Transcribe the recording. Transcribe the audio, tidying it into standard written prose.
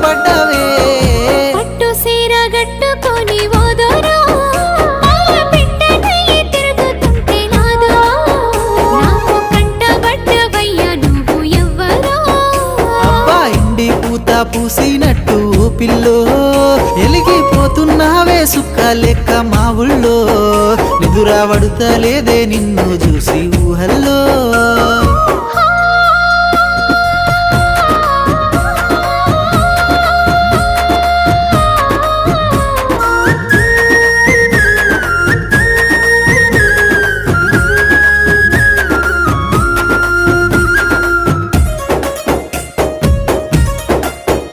పడ్డవే పట్టు సీర గట్టుకొని ఓదోరా పెట్టనయ్యి తిరుగుతుంటే నాదో నాకు కంటబడ్డవయ్యా నువ్వు ఎవ్వరో అబ్బా ఇండి పూత పూసినట్టు పిల్లో ఎలిగిపోతున్నావే సుక్క లెక్క మా ఊళ్ళో నిదురా పడుతలేదే నిన్ను చూసి ఊహల్లో